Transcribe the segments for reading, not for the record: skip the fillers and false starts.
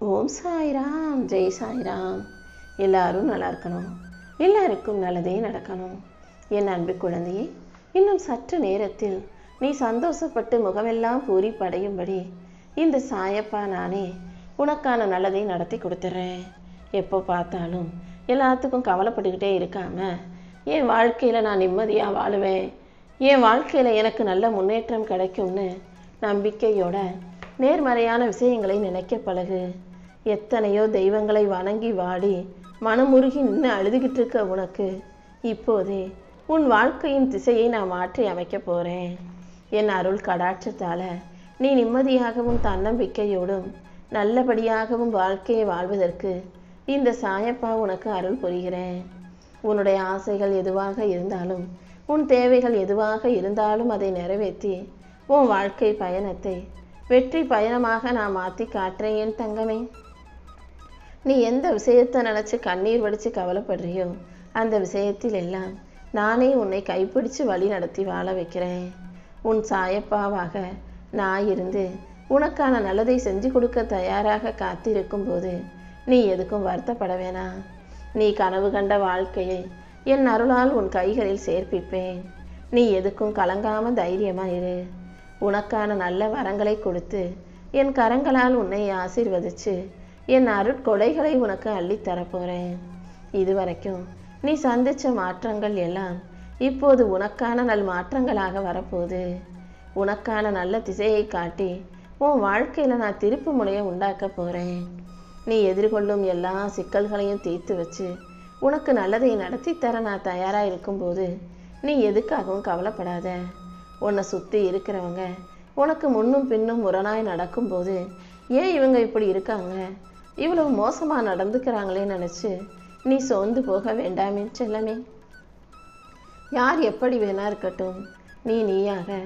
ஓம் சாய்ராம், ஜெய் சாய்ராம். எல்லாரும் நல்லா இருக்கணும், எல்லாருக்கும் நல்லதே நடக்கணும். என் அன்பு குழந்தையே, இன்னும் சற்று நேரத்தில் நீ சந்தோஷப்பட்டு முகமெல்லாம் பூரிப்படையும்படி இந்த சாயப்பா நானே உனக்கான நல்லதை நடத்தி கொடுத்துட்றேன். எப்போ பார்த்தாலும் எல்லாத்துக்கும் கவலைப்பட்டுக்கிட்டே இருக்காம என் வாழ்க்கையில் நான் நிம்மதியாக வாழுவேன், என் வாழ்க்கையில் எனக்கு நல்ல முன்னேற்றம் கிடைக்கும்னு நம்பிக்கையோட நேர்மறையான விஷயங்களை நினைக்க பழகு. எத்தனையோ தெய்வங்களை வணங்கி வாடி மனமுருகி நின்று அழுதுகிட்டு இருக்க உனக்கு இப்போதே உன் வாழ்க்கையின் திசையை நான் மாற்றி அமைக்க போகிறேன். என் அருள் கடாட்சத்தால் நீ நிம்மதியாகவும் தன்னம்பிக்கையோடும் நல்லபடியாகவும் வாழ்க்கையை வாழ்வதற்கு இந்த சாயப்பா உனக்கு அருள் புரிகிறேன். உன்னுடைய ஆசைகள் எதுவாக இருந்தாலும், உன் தேவைகள் எதுவாக இருந்தாலும் அதை நிறைவேற்றி உன் வாழ்க்கை பயணத்தை வெற்றி பயணமாக நான் மாற்றி காட்டுறேன். என் தங்கமே, நீ எந்த விஷயத்தை நினச்சி கண்ணீர் வடித்து கவலைப்படுறியோ அந்த விஷயத்தில் எல்லாம் நானே உன்னை கைப்பிடிச்சு வழி நடத்தி வாழ வைக்கிறேன். உன் சாயப்பாவாக நான் இருந்து உனக்கான நல்லதை செஞ்சு கொடுக்க தயாராக காத்திருக்கும் போது நீ எதுக்கும் வருத்தப்பட வேணாம். நீ கனவு கண்ட வாழ்க்கையை என் அருளால் உன் கைகளில் சேர்ப்பிப்பேன். நீ எதுக்கும் கலங்காம தைரியமா இரு. உனக்கான நல்ல வரங்களை கொடுத்து என் கரங்களால் உன்னை ஆசீர்வதிச்சு என் அருட்கொடைகளை உனக்கு அள்ளித்தரப்போகிறேன். இதுவரைக்கும் நீ சந்தித்த மாற்றங்கள் எல்லாம் இப்போது உனக்கான நல் மாற்றங்களாக வரப்போகுது. உனக்கான நல்ல திசையை காட்டி உன் வாழ்க்கையில் நான் திருப்பு முனையை உண்டாக்க போகிறேன். நீ எதிர்கொள்ளும் எல்லா சிக்கல்களையும் தீர்த்து வச்சு உனக்கு நல்லதை நடத்தி தர நான் தயாராக இருக்கும்போது நீ எதுக்காகவும் கவலைப்படாத. உன்னை சுற்றி இருக்கிறவங்க உனக்கு முன்னும் பின்னும் முரணாய் நடக்கும்போது ஏன் இவங்க இப்படி இருக்காங்க, இவ்வளவு மோசமாக நடந்துக்கிறாங்களே நினச்சி நீ சோர்ந்து போக வேண்டாமே செல்லமே. யார் எப்படி வேணா இருக்கட்டும், நீ நீயாக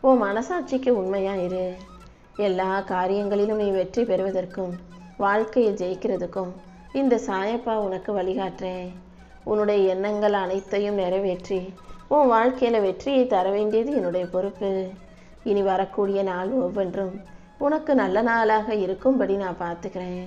உன் மனசாட்சிக்கு உண்மையாக இரு. எல்லா காரியங்களிலும் நீ வெற்றி பெறுவதற்கும் வாழ்க்கையை ஜெயிக்கிறதுக்கும் இந்த சாயப்பா உனக்கு வழிகாட்டுறேன். உன்னுடைய எண்ணங்கள் அனைத்தையும் நிறைவேற்றி உன் வாழ்க்கையில் வெற்றியை தர வேண்டியது என்னுடைய பொறுப்பு. இனி வரக்கூடிய நாள் ஒவ்வொன்றும் உனக்கு நல்ல நாளாக இருக்கும்படி நான் பார்த்துக்கிறேன்.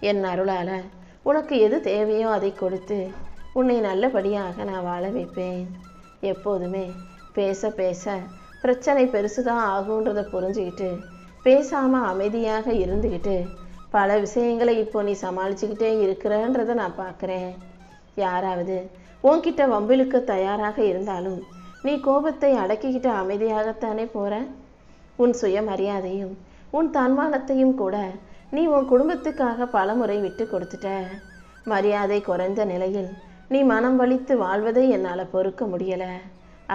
என் அருளால் உனக்கு எது தேவையோ அதை கொடுத்து உன்னை நல்லபடியாக நான் வாழ வைப்பேன். எப்போதுமே பேச பேச பிரச்சனை பெருசுதான் ஆகுன்றதை புரிஞ்சுக்கிட்டு பேசாமல் அமைதியாக இருந்துக்கிட்டு பல விஷயங்களை இப்போ நீ சமாளிச்சுக்கிட்டே இருக்கிறன்றதை நான் பார்க்குறேன். யாராவது உன்கிட்ட வம்பிலுக்கு தயாராக இருந்தாலும் நீ கோபத்தை அடக்கிக்கிட்டு அமைதியாகத்தானே போற. உன் சுயமரியாதையும் உன் தன்மானத்தையும் கூட நீ உன் குடும்பத்துக்காக பலமுறை விட்டு கொடுத்துட்ட. மரியாதை குறைந்த நிலையில் நீ மனம் வலித்து வாழ்வதை என்னால் பொறுக்க முடியலை.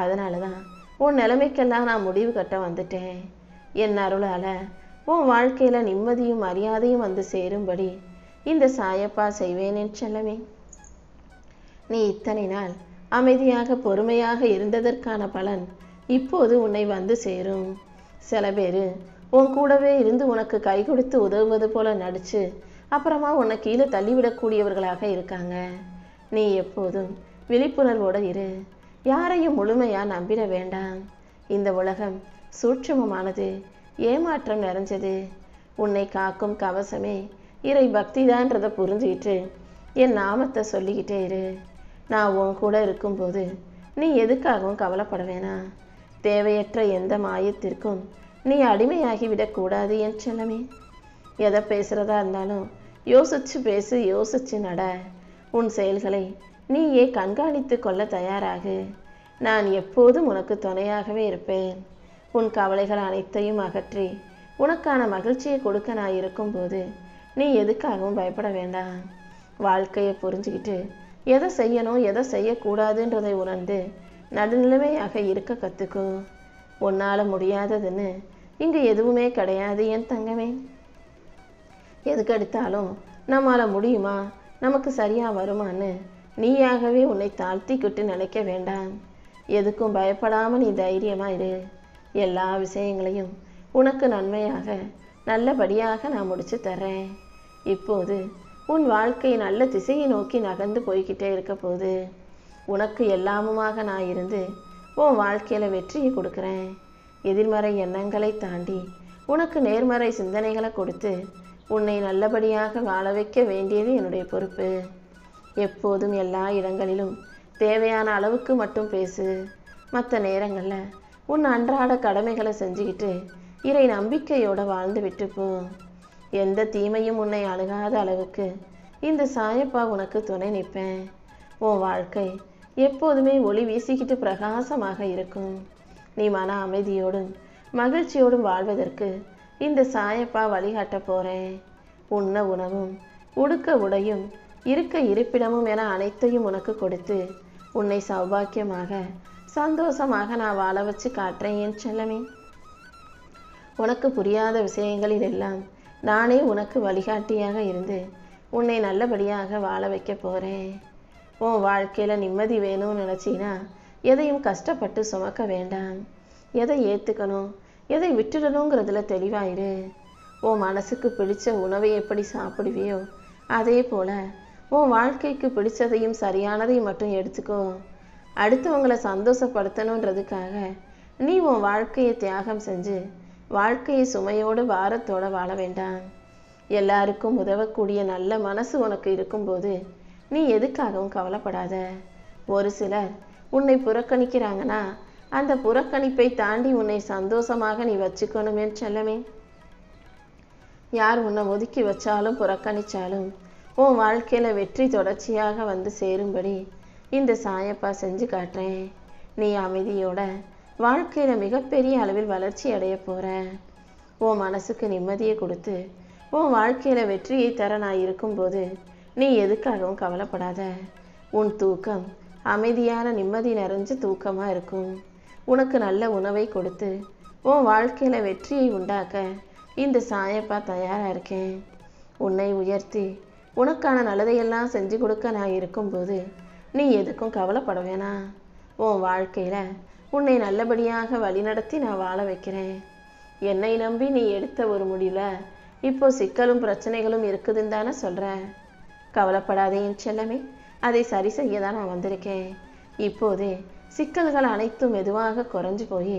அதனால தான் உன் நிலைமைக்கெல்லாம் நான் முடிவு கட்ட வந்துட்டேன். என் அருளால் உன் வாழ்க்கையில் நிம்மதியும் மரியாதையும் வந்து சேரும்படி இந்த சாயப்பா செய்வேனேன் செல்லமே. நீ இத்தனை நாள் அமைதியாக பொறுமையாக இருந்ததற்கான பலன் இப்போது உன்னை வந்து சேரும். சில பேர் உன் கூடவே இருந்து உனக்கு கை கொடுத்து உதவுவது போல நடிச்சு அப்புறமா உன்னை கீழே தள்ளிவிடக்கூடியவர்களாக இருக்காங்க. நீ எப்போதும் விழிப்புணர்வோடு இரு. யாரையும் முழுமையாக நம்பிட வேண்டாம். இந்த உலகம் சூட்சுமமானது, ஏமாற்றம் நிறைஞ்சது. உன்னை காக்கும் கவசமே இறை பக்திதான்றதை புரிஞ்சுக்கிட்டு என் நாமத்தை சொல்லிக்கிட்டே இரு. நான் உன் கூட இருக்கும்போது நீ எதுக்காகவும் கவலைப்பட வேணாம். தேவையற்ற எந்த மாயத்திற்கும் நீ அடிமையாகி விடக்கூடாது என் செல்லமே. எதை பேசுகிறதா இருந்தாலும் யோசிச்சு பேசு, யோசிச்சு நட. உன் செயல்களை நீயே கண்காணித்து கொள்ள தயாராகு. நான் எப்போதும் உனக்கு துணையாகவே இருப்பேன். உன் கவலைகள் அனைத்தையும் அகற்றி உனக்கான மகிழ்ச்சியை கொடுக்க நான் இருக்கும்போது நீ எதுக்காகவும் பயப்பட வேண்டாம். வாழ்க்கையை புரிஞ்சுக்கிட்டு எதை செய்யணும் எதை செய்யக்கூடாதுன்றதை உணர்ந்து நடுநிலைமையாக இருக்க கற்றுக்கோ. உன்னால் முடியாததுன்னு இங்கே எதுவுமே கிடையாது என் தங்கமே. எதுக்கெடுத்தாலும் நம்மளால் முடியுமா, நமக்கு சரியாக வருமானு நீயாகவே உன்னை தாழ்த்திக்கிட்டு நினைக்க வேண்டாம். எதுக்கும் பயப்படாமல் நீ தைரியமாக இரு. எல்லா விஷயங்களையும் உனக்கு நன்மையாக நல்லபடியாக நான் முடிச்சு தர்றேன். இப்போது உன் வாழ்க்கை நல்ல திசையை நோக்கி நகர்ந்து போய்கிட்டே இருக்க போது உனக்கு எல்லாமுமாக நான் இருந்து உன் வாழ்க்கையில் வெற்றியை கொடுக்குறேன். எதிர்மறை எண்ணங்களை தாண்டி உனக்கு நேர்மறை சிந்தனைகளை கொடுத்து உன்னை நல்லபடியாக வாழ வைக்க வேண்டியது என்னுடைய பொறுப்பு. எப்போதும் எல்லா இடங்களிலும் தேவையான அளவுக்கு மட்டும் பேசு. மற்ற நேரங்களில் உன் அன்றாட கடமைகளை செஞ்சுக்கிட்டு இறை நம்பிக்கையோட வாழ்ந்து விட்டு போ. எந்த தீமையும் உன்னை அணுகாத அளவுக்கு இந்த சாயப்பா உனக்கு துணை நிற்பேன். உன் வாழ்க்கை எப்போதுமே ஒளி வீசிக்கிட்டு பிரகாசமாக இருக்கும். நீ மன அமைதியோடும் மகிழ்ச்சியோடும் வாழ்வதற்கு இந்த சாயப்பா வழிகாட்ட போறேன். உண்ண உணவும் உடுக்க உடையும் இருக்க இருப்பிடமும் என அனைத்தையும் உனக்கு கொடுத்து உன்னை சௌபாக்கியமாக சந்தோஷமாக நான் வாழ வச்சு காட்டுறேன் என் செல்லமே. உனக்கு புரியாத விஷயங்களில் எல்லாம் நானே உனக்கு வழிகாட்டியாக இருந்து உன்னை நல்லபடியாக வாழ வைக்க போறேன். உன் வாழ்க்கையில நிம்மதி வேணும்னு நினைச்சினா எதையும் கஷ்டப்பட்டு சுமக்க வேண்டாம். எதை ஏத்துக்கணும் எதை விட்டுடணுங்கிறதுல தெளிவாயிரு. உன் மனசுக்கு பிடிச்ச உணவை எப்படி சாப்பிடுவியோ அதே போல உன் வாழ்க்கைக்கு பிடிச்சதையும் சரியானதையும் மட்டும் எடுத்துக்கோ. அடுத்தவங்களை சந்தோஷப்படுத்தணுன்றதுக்காக நீ உன் வாழ்க்கையை தியாகம் செஞ்சு வாழ்க்கையை சுமையோடு பாரத்தோட வாழ வேண்டாம். எல்லாருக்கும் உதவக்கூடிய நல்ல மனசு உனக்கு இருக்கும்போது நீ எதுக்காகவும் கவலைப்படாத. ஒரு சிலர் உன்னை புறக்கணிக்கிறாங்கன்னா அந்த புறக்கணிப்பை தாண்டி உன்னை சந்தோஷமாக நீ வச்சுக்கணுமே செல்லமே. யார் உன்னை ஒதுக்கி வச்சாலும் புறக்கணிச்சாலும் உன் வாழ்க்கையில வெற்றி தொடர்ச்சியாக வந்து சேரும்படி இந்த சாயப்பா செஞ்சு காட்டுறேன். நீ அமைதியோட வாழ்க்கையில மிகப்பெரிய அளவில் வளர்ச்சி அடைய போற. உன் மனசுக்கு நிம்மதியை கொடுத்து உன் வாழ்க்கையில வெற்றியை தர நான் இருக்கும்போது நீ எதுக்காகவும் கவலைப்படாத. உன் தூக்கம் அமைதியான நிம்மதி நிறைஞ்ச தூக்கமா இருக்கும். உனக்கு நல்ல உணவை கொடுத்து உன் வாழ்க்கையில வெற்றியை உண்டாக்க இந்த சாயப்பா தயாரா இருக்கேன். உன்னை உயர்த்தி உனக்கான நல்லதையெல்லாம் செஞ்சு கொடுக்க நான் இருக்கும்போது நீ எதுக்கும் கவலைப்பட வேணாம். உன் வாழ்க்கையில உன்னை நல்லபடியாக வழிநடத்தி நான் வாழ வைக்கிறேன். என்னை நம்பி நீ எடுத்த ஒரு முடிவுல இப்போ சிக்கலும் பிரச்சனைகளும் இருக்குதுன்னு தானே சொல்ற. கவலைப்படாதே என் செல்லமே, அதை சரி செய்ய தான் நான் வந்திருக்கேன். இப்போதே சிக்கல்கள் அனைத்தும் மெதுவாக குறைஞ்சு போய்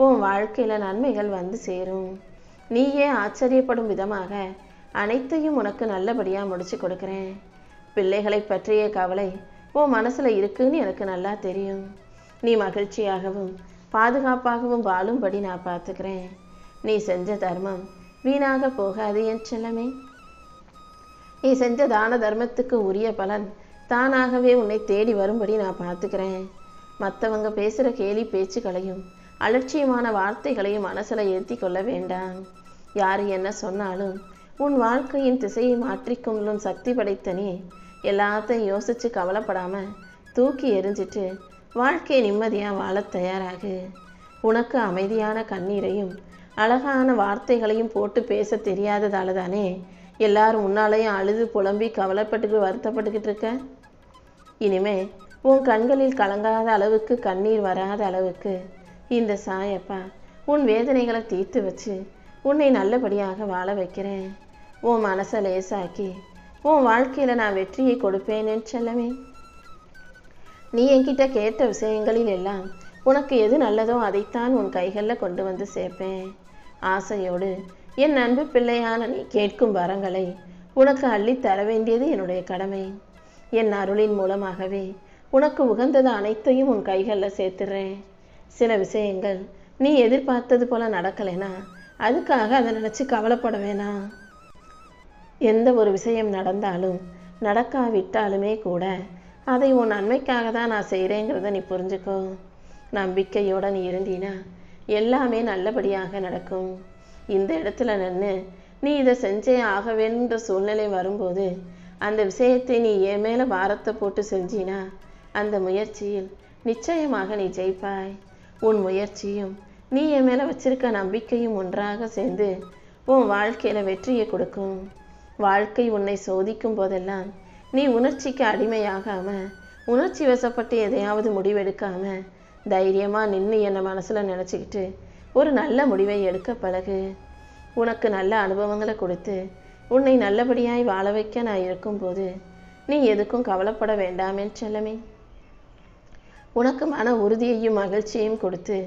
உன் வாழ்க்கையில நன்மைகள் வந்து சேரும். நீயே ஆச்சரியப்படும் விதமாக அனைத்தையும் உனக்கு நல்லபடியா முடிச்சு கொடுக்கிறேன். பிள்ளைகளை பற்றிய கவலை உன் மனசுல இருக்குன்னு எனக்கு நல்லா தெரியும். நீ மகிழ்ச்சியாகவும் பாதுகாப்பாகவும் வாழும்படி நான் பார்த்துக்கிறேன். நீ செஞ்ச தர்மம் வீணாக போகாது என் செல்லமே. நீ செஞ்ச தான தர்மத்துக்கு உரிய பலன் தானாகவே உன்னை தேடி வரும்படி நான் பார்த்துக்கிறேன். மற்றவங்க பேசுகிற கேலி பேச்சுக்களையும் அலட்சியமான வார்த்தைகளையும் மனசில் ஏற்றி கொள்ள வேண்டாம். யார் என்ன சொன்னாலும் உன் வாழ்க்கையின் திசையை மாற்றிக்கொள்ளும் சக்தி படைத்த நீ எல்லாத்தையும் யோசித்து கவலைப்படாமல் தூக்கி எறிஞ்சிட்டு வாழ்க்கையை நிம்மதியாக வாழ தயாராகு. உனக்கு அமைதியான கண்ணீரையும் அழகான வார்த்தைகளையும் போட்டு பேச தெரியாததால தானே எல்லாரும் முன்னாலேயும் அழுது புலம்பி கவலைப்பட்டுக்கிட்டு வருத்தப்பட்டுக்கிட்டு இருக்க. இனிமே உன் கண்களில் கலங்காத அளவுக்கு கண்ணீர் வராத அளவுக்கு இந்த சாயப்பா உன் வேதனைகளை தீர்த்து வச்சு உன்னை நல்லபடியாக வாழ வைக்கிறேன். உன் மனசை லேசாக்கி உன் வாழ்க்கையில் நான் வெற்றியை கொடுப்பேன்னு செல்லமே. நீ என்கிட்ட கேட்ட விஷயங்களில் எல்லாம் உனக்கு எது நல்லதோ அதைத்தான் உன் கைகளில் கொண்டு வந்து சேர்ப்பேன். ஆசையோடு என் அன்பு பிள்ளையான நீ கேட்கும் வரங்களை உனக்கு அள்ளி தர வேண்டியது என்னுடைய கடமை. என் அருளின் மூலமாகவே உனக்கு உகந்தது அனைத்தையும் உன் கைகளில் சேர்த்துடுறேன். சில விஷயங்கள் நீ எதிர்பார்த்தது போல நடக்கலைனா அதுக்காக அதை நினச்சி கவலைப்பட வேணாம். எந்த ஒரு விஷயம் நடந்தாலும் நடக்காவிட்டாலுமே கூட அதை உன் நன்மைக்காக தான் நான் செய்கிறேங்கிறத நீ புரிஞ்சுக்கோ. நம்பிக்கையோட நீ இருந்தீனா எல்லாமே நல்லபடியாக நடக்கும். இந்த இடத்துல நின்று நீ இதை செஞ்சே ஆக வேணுன்ற சூழ்நிலை வரும்போது அந்த விஷயத்தை நீ என் மேலே பாரத்தை போட்டு செஞ்சினா அந்த முயற்சியில் நிச்சயமாக நீ ஜெயிப்பாய். உன் முயற்சியும் நீ என் மேலே வச்சிருக்க நம்பிக்கையும் ஒன்றாக சேர்ந்து உன் வாழ்க்கையில் வெற்றியை கொடுக்கும். வாழ்க்கை உன்னை சோதிக்கும் போதெல்லாம் நீ உணர்ச்சிக்கு அடிமையாகாம உணர்ச்சி வசப்பட்டு எதையாவது முடிவெடுக்காம தைரியமாக நின்று என்னை மனசில் நினச்சிக்கிட்டு ஒரு நல்ல முடிவை எடுக்க பழகு. உனக்கு நல்ல அனுபவங்களை கொடுத்து உன்னை நல்லபடியாய் வாழ வைக்க நான் இருக்கும்போது நீ எதுக்கும் கவலைப்பட வேண்டாமே செல்லமே. உனக்கு மன உறுதியையும் மகிழ்ச்சியையும் கொடுத்து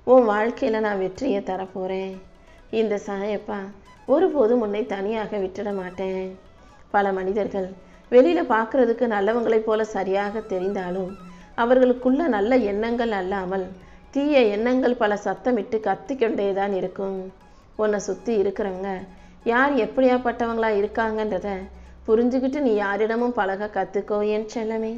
உன் வாழ்க்கையில் நான் வெற்றியை தரப்போகிறேன். இந்த சாயப்பா ஒருபோதும் உன்னை தனியாக விட்டுட மாட்டேன். பல மனிதர்கள் வெளியில பார்க்கறதுக்கு நல்லவங்களைப் போல சரியாக தெரிந்தாலும் அவர்களுக்குள்ள நல்ல எண்ணங்கள் அல்லாமல் தீய எண்ணங்கள் பல சத்தமிட்டு கத்திக்கொண்டேதான் இருக்கும். உன்னை சுற்றி இருக்கிறவங்க யார் எப்படியாப்பட்டவங்களா இருக்காங்கன்றத புரிஞ்சுக்கிட்டு நீ யாரிடமும் பழக கற்றுக்கோ என் செல்லமே.